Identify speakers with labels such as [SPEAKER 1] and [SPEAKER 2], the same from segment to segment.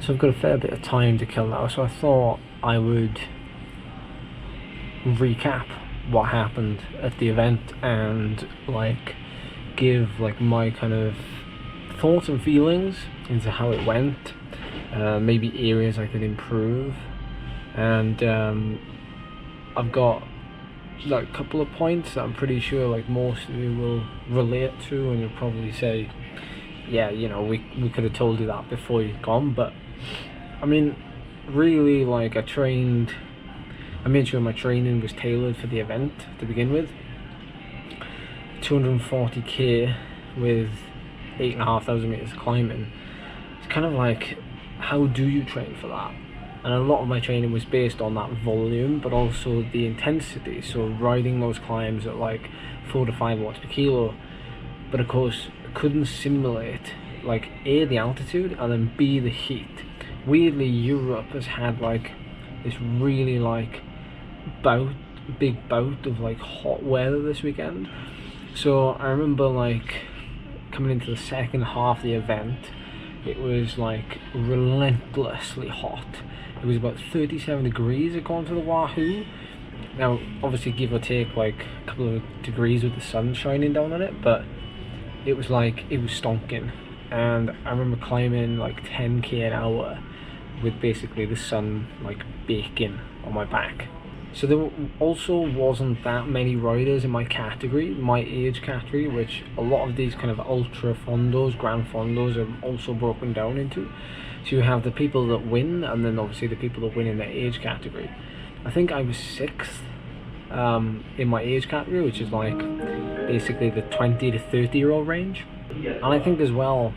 [SPEAKER 1] So I've got a fair bit of time to kill now, so I thought I would recap what happened at the event and like give like my kind of thoughts and feelings into how it went, maybe areas I could improve, and I've got like a couple of points that I'm pretty sure like most of you will relate to, and you'll probably say, yeah, you know, we could have told you that before you'd gone. But I mean, really, like I made sure my training was tailored for the event to begin with. 240k with 8,500 meters climbing. It's kind of like, how do you train for that? And a lot of my training was based on that volume, but also the intensity. So riding those climbs at like 4 to 5 watts per kilo, but of course couldn't simulate like A, the altitude, and then B, the heat. Weirdly, Europe has had like this really like big bout of like hot weather this weekend. So I remember like coming into the second half of the event, it was like relentlessly hot. It was about 37 degrees according to the Wahoo. Now obviously give or take like a couple of degrees with the sun shining down on it, but it was like, it was stonking. And I remember climbing like 10k an hour with basically the sun like baking on my back. So there also wasn't that many riders in my category, my age category, which a lot of these kind of UltraFondos, Grand Fondos are also broken down into. So you have the people that win, and then obviously the people that win in their age category. I think I was 6th in my age category, which is like basically the 20 to 30-year-old range. And I think as well,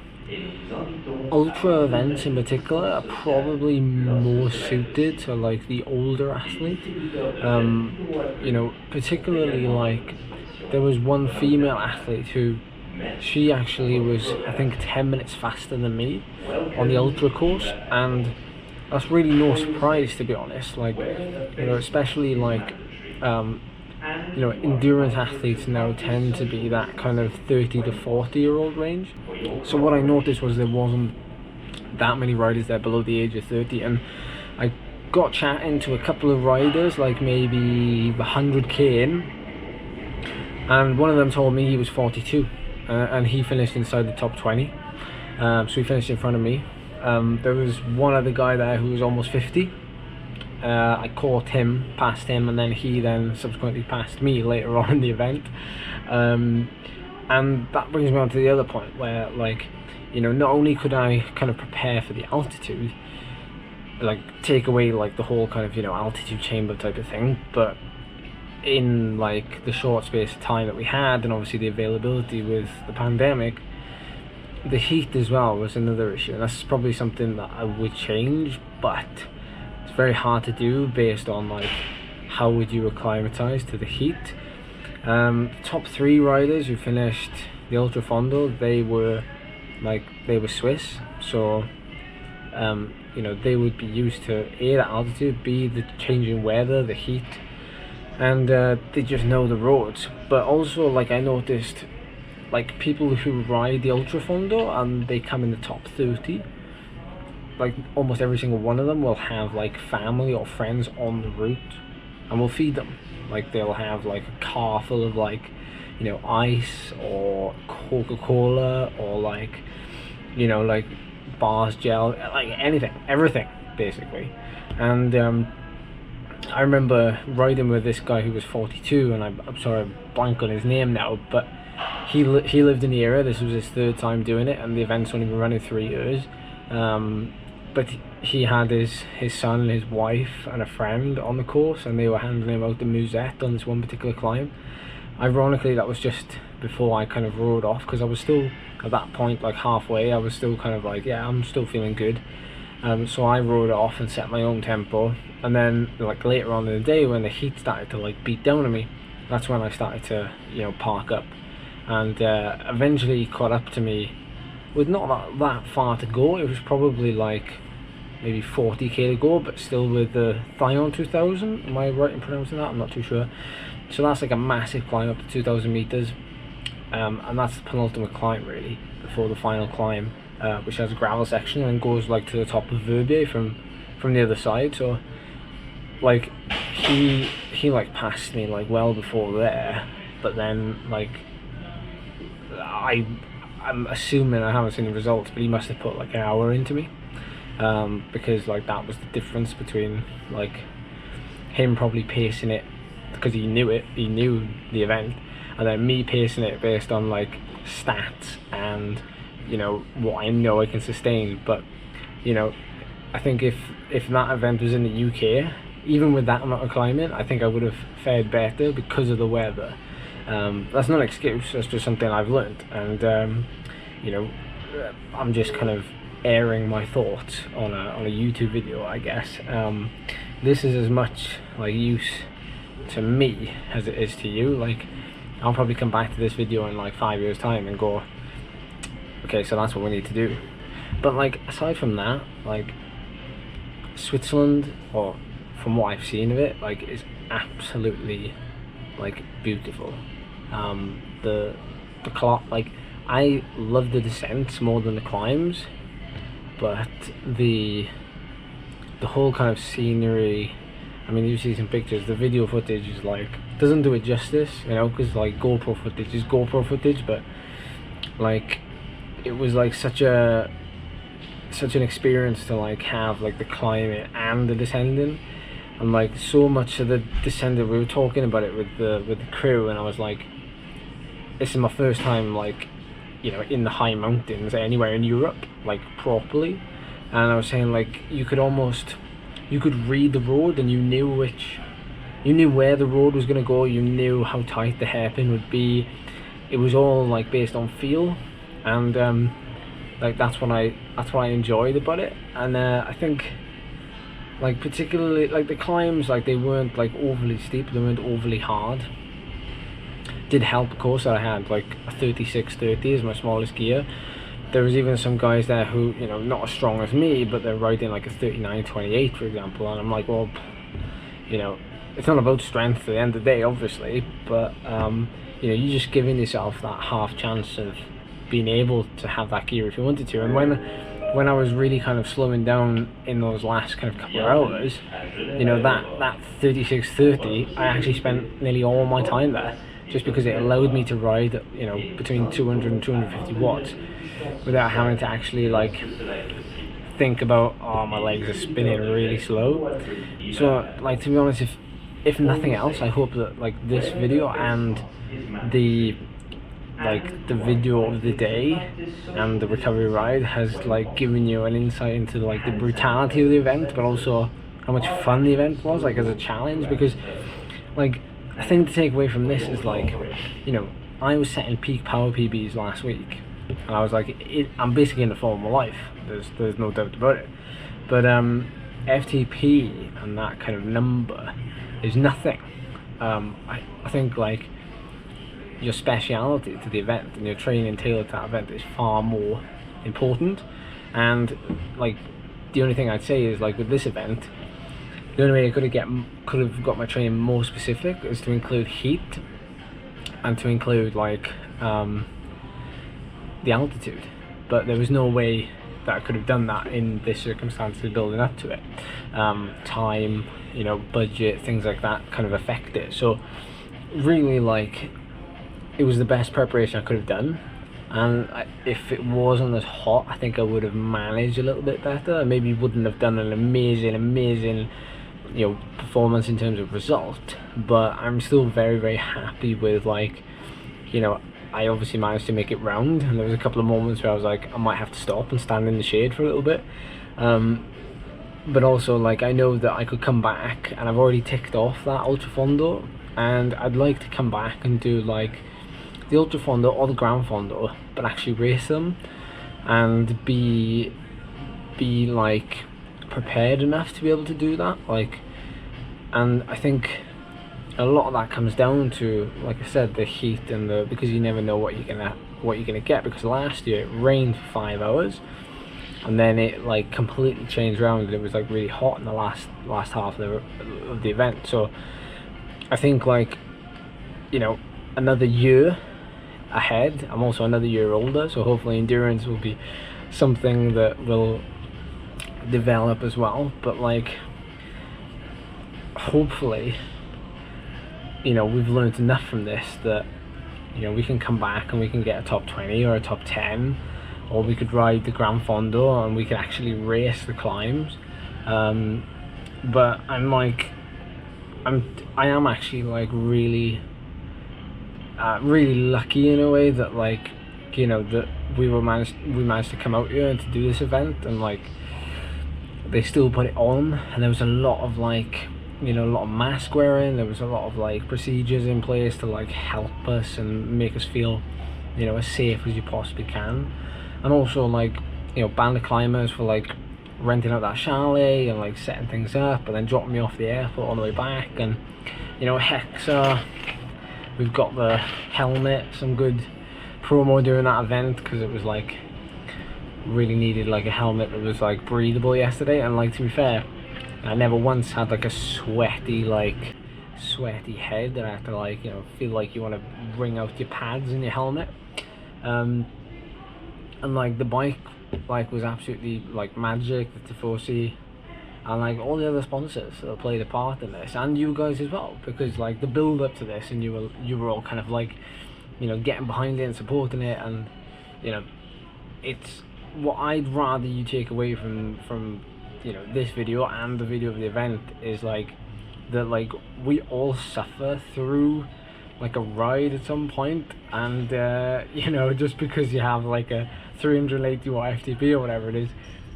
[SPEAKER 1] ultra events in particular are probably more suited to like the older athlete. You know, particularly like there was one female athlete who, she actually was I think 10 minutes faster than me on the ultra course, and that's really no surprise, to be honest. Like, you know, especially like you know, endurance athletes now tend to be that kind of 30 to 40-year-old range. So what I noticed was there wasn't that many riders there below the age of 30, and I got chatting to a couple of riders, like maybe 100k in, and one of them told me he was 42, and he finished inside the top 20. So he finished in front of me. There was one other guy there who was almost 50. I caught him, passed him, and then he then subsequently passed me later on in the event. And that brings me on to the other point where, like, you know, not only could I kind of prepare for the altitude, like take away like the whole kind of, you know, altitude chamber type of thing, but in like the short space of time that we had, and obviously the availability with the pandemic, the heat as well was another issue. And that's probably something that I would change, but it's very hard to do based on like how would you acclimatize to the heat. Top 3 riders who finished the UltraFondo, they were Swiss, so you know, they would be used to A, the altitude, B, the changing weather, the heat, and they just know the roads. But also, like, I noticed like people who ride the UltraFondo and they come in the top 30, like almost every single one of them will have like family or friends on the route and will feed them. Like they'll have like a car full of like, you know, ice or Coca-Cola or like, you know, like bars, gel, like anything, everything basically. And I remember riding with this guy who was 42, and I'm sorry, I'm blank on his name now, but he lived in the area. This was his 3rd time doing it, and the event's only been running 3 years. But he had his son and his wife and a friend on the course, and they were handing him out the musette on this one particular climb. Ironically, that was just before I kind of rode off, because I was still at that point like halfway. I was still kind of like, yeah, I'm still feeling good. So I rode off and set my own tempo, and then like later on in the day when the heat started to like beat down on me, that's when I started to, you know, park up, and eventually he caught up to me with not that far to go. It was probably like maybe 40k to go, but still with the Thion 2000. Am I right in pronouncing that? I'm not too sure. So that's like a massive climb up to 2,000 meters, and that's the penultimate climb really before the final climb. which has a gravel section and goes like to the top of Verbier from the other side. So like he like passed me like well before there, but then like I'm assuming, I haven't seen the results, but he must have put like an hour into me, because like that was the difference between like him probably pacing it because he knew the event, and then me pacing it based on like stats and, you know, what I know I can sustain. But, you know, I think if that event was in the UK, even with that amount of climbing, I think I would have fared better because of the weather. That's not an excuse, that's just something I've learned, and you know, I'm just kind of airing my thoughts on a YouTube video, I guess. This is as much like use to me as it is to you. Like, I'll probably come back to this video in like 5 years time and go, okay, so that's what we need to do. But like, aside from that, like Switzerland, or from what I've seen of it, like, is absolutely like beautiful. The clock, like, I love the descents more than the climbs, but the whole kind of scenery, I mean, you see some pictures, the video footage is like, doesn't do it justice, you know, because like GoPro footage is GoPro footage, but like it was like such an experience to like have like the climbing and the descending. And like so much of the descending, we were talking about it with the crew, and I was like, this is my first time, like, you know, in the high mountains anywhere in Europe, like properly. And I was saying, like, you could read the road, and you knew where the road was gonna go, you knew how tight the hairpin would be. It was all like based on feel, and like that's what I enjoyed about it. And I think, like, particularly like the climbs, like they weren't like overly steep, they weren't overly hard. Did help, of course, that I had like a 3630 as my smallest gear. There was even some guys there who, you know, not as strong as me, but they're riding like a 3928, for example, and I'm like, well, you know, it's not about strength at the end of the day, obviously, but you know, you're just giving yourself that half chance of being able to have that gear if you wanted to. And when I was really kind of slowing down in those last kind of couple of hours, you know, that 3630, I actually spent nearly all my time there, just because it allowed me to ride, you know, between 200 and 250 watts without having to actually like think about, oh, my legs are spinning really slow. So like, to be honest, if nothing else, I hope that like this video and the video of the day and the recovery ride has like given you an insight into like the brutality of the event, but also how much fun the event was, like as a challenge. Because like, the thing to take away from this is like, you know, I was setting peak power PBs last week, and I was like, I'm basically in the form of my life, there's no doubt about it. But FTP and that kind of number is nothing. I think like your speciality to the event and your training tailored to that event is far more important. And like, the only thing I'd say is like, with this event, the only way I could have got my training more specific is to include heat and to include like the altitude. But there was no way that I could have done that in this circumstances building up to it. Time, you know, budget, things like that kind of affect it. So really, like, it was the best preparation I could have done. And if it wasn't as hot, I think I would have managed a little bit better. I maybe wouldn't have done an amazing, you know, performance in terms of result, but I'm still very happy with, like, you know, I obviously managed to make it round, and there was a couple of moments where I was like, I might have to stop and stand in the shade for a little bit, but also like, I know that I could come back, and I've already ticked off that UltraFondo, and I'd like to come back and do like the UltraFondo or the Grand Fondo, but actually race them and be like prepared enough to be able to do that. Like, and I think a lot of that comes down to, like I said, the heat and because you never know what you're gonna get. Because last year it rained for 5 hours, and then it like completely changed around, and it was like really hot in the last half of the event. So I think, like, you know, another year ahead. I'm also another year older, so hopefully endurance will be something that will develop as well. But like, hopefully, you know, we've learned enough from this that, you know, we can come back and we can get a top 20 or a top 10, or we could ride the UltraFondo and we could actually race the climbs. But I am actually like really lucky in a way that, like, you know, that we managed to come out here and to do this event, and like they still put it on, and there was a lot of, like, you know, a lot of mask wearing. There was a lot of like procedures in place to like help us and make us feel, you know, as safe as you possibly can. And also, like, you know, Bynea climbers for like renting out that chalet and like setting things up and then dropping me off the airport on the way back. And, you know, Hexa, we've got the helmet, some good promo during that event, because it was like really needed like a helmet that was like breathable yesterday. And like, to be fair, I never once had like a sweaty head that I had to, like, you know, feel like you want to wring out your pads in your helmet. And like the bike like was absolutely like magic, the Tifosi, and like all the other sponsors that played a part in this, and you guys as well, because like the build up to this, and you were all kind of like, you know, getting behind it and supporting it. And, you know, it's what I'd rather you take away from you know, this video and the video of the event is like that, like, we all suffer through like a ride at some point. And you know, just because you have like a 380 watt FTP or whatever it is,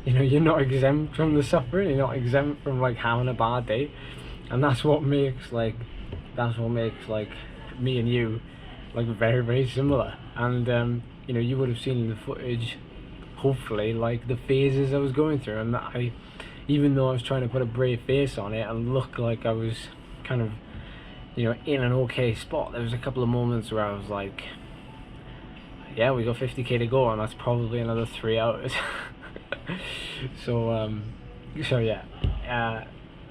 [SPEAKER 1] you know, you're not exempt from the suffering, you're not exempt from like having a bad day. And that's what makes like me and you like very, very similar. And you know, you would have seen in the footage, hopefully, like the phases I was going through, and that even though I was trying to put a brave face on it and look like I was kind of, you know, in an okay spot, there was a couple of moments where I was like, yeah, we got 50k to go, and that's probably another 3 hours. So yeah,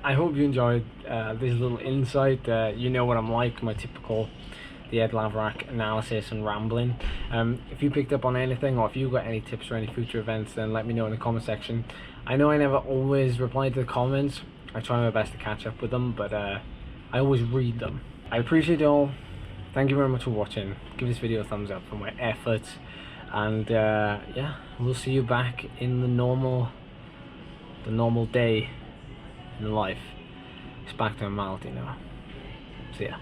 [SPEAKER 1] I hope you enjoyed this little insight. You know what I'm like, my typical the Ed Laverack analysis and rambling. If you picked up on anything, or if you got any tips for any future events, then let me know in the comment section. I know I never always reply to the comments. I try my best to catch up with them, but I always read them. I appreciate it all. Thank you very much for watching. Give this video a thumbs up for my efforts, and yeah, we'll see you back in the normal day in life. It's back to normality now. See ya.